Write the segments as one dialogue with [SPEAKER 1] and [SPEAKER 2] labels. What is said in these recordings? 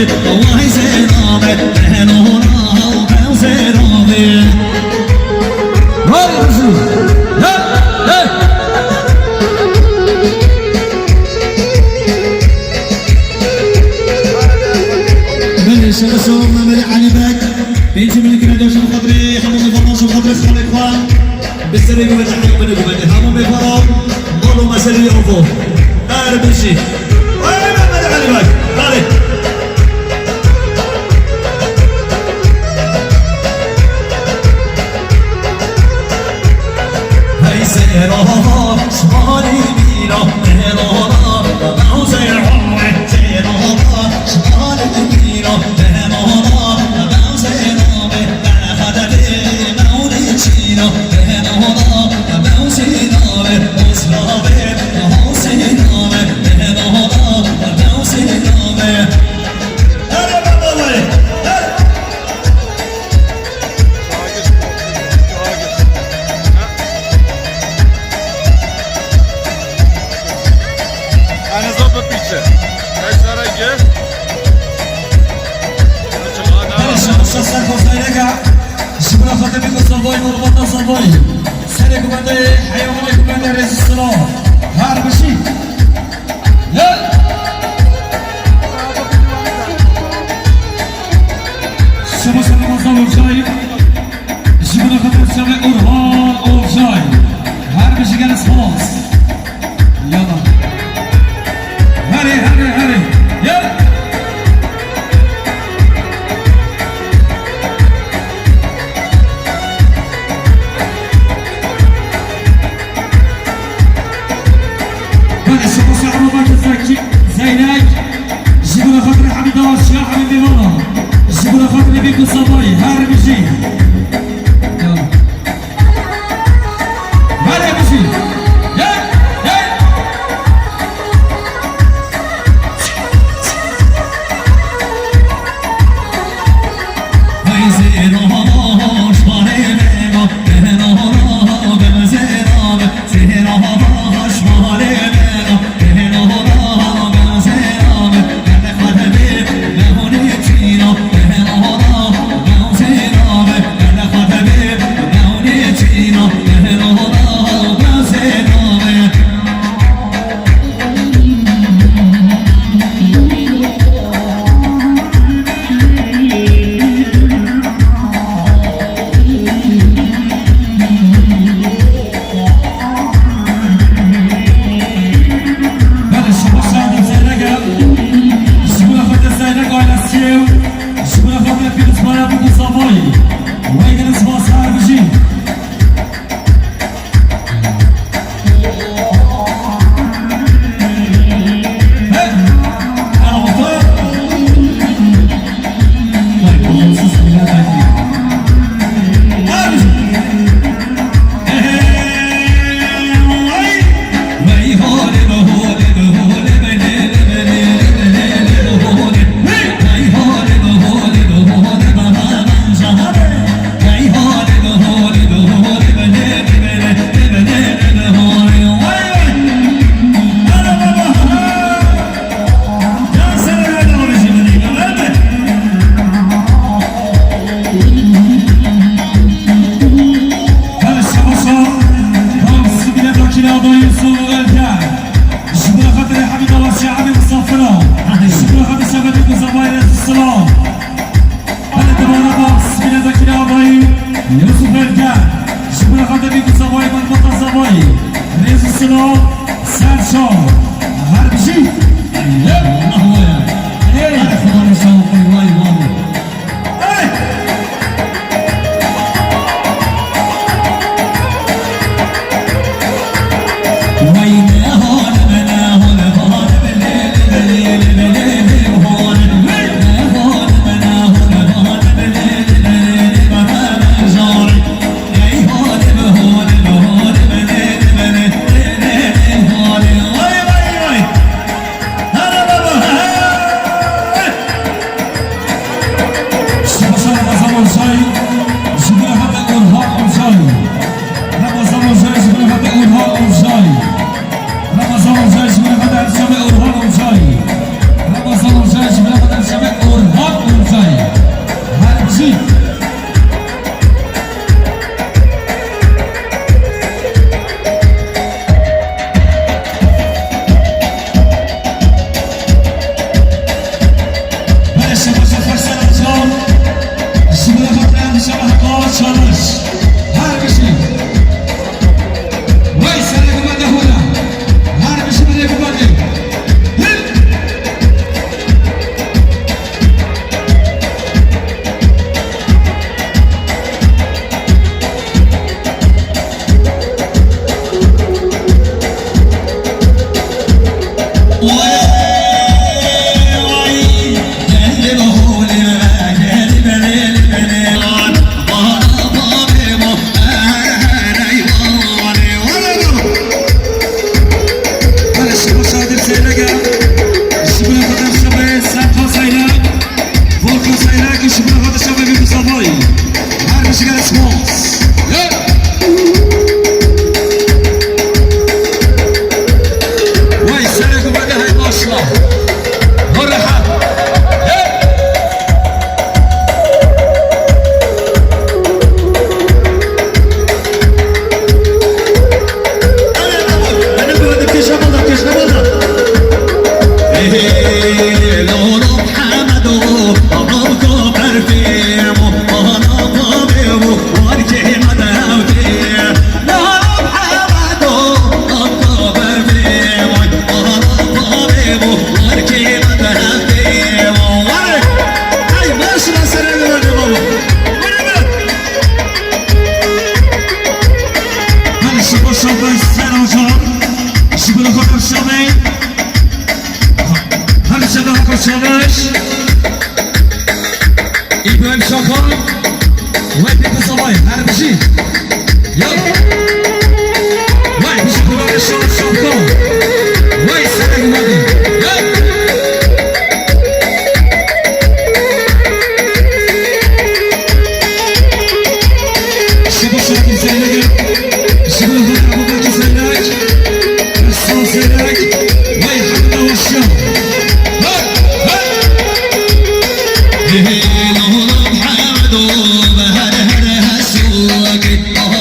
[SPEAKER 1] والله زينابه بهنونا وبوزينابه هاي رجل هاي من شمسهم من علي باك بيجي من كندا شو خبري حمو مفرش وخبري خالي اخوان بالسري وبالحق من وبالي حمو مفرش ضلوا مسري يوفو داير بشي وين من علي باك خالي هاي سيرا شمالي بينا مهرانا بعوزي عمري سيرا شمالي بينا مهرانا بعوزي نامي على هدفي مولي تشينا مهرانا بعوزي نامي وصلابي بعوزي نامي مهرانا بعوزي نامي هلا بابا
[SPEAKER 2] انا ظبط بيتزا ايش رايك؟
[SPEAKER 1] شخصا كوسايلكا شبرا خاطبي كوسافوي مربطة صافوي سالي كوماندي حيواني كوماندي ريزيسترون هار بشي يلا شبرا سالي مصابو بشاي شبرا خاطبي سالي أورهان أو بشاي هار بشي جالس خلاص يلا هاري هاري هاري يلا زيناك جيبوا خاطري حميد واش يا حبيبي ماما جيبوا خاطري بيكو صباي هاري بيجي يلا هاري بيجي يلا هاي زينو هاش باري بيما بهنا هانا بمزينا زينو هاش باري بيما بهنا هانا بمزينا بهنا خدمي بهوني تشينا بهنا هانا بمزينا اصلاح والرحاب İbrahim Şakan ve Pepe Sabay her bir şey yok vay bir şey böyle Şakan vay sana günaydın yok Şibu şarkı Zeynep Şibu Hırabı Zeynep Rıssal Zeynep vay Hamda Hoşya Hey, hey, no, no, Hamdo, bahar har hasuk, oh.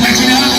[SPEAKER 1] Marcina.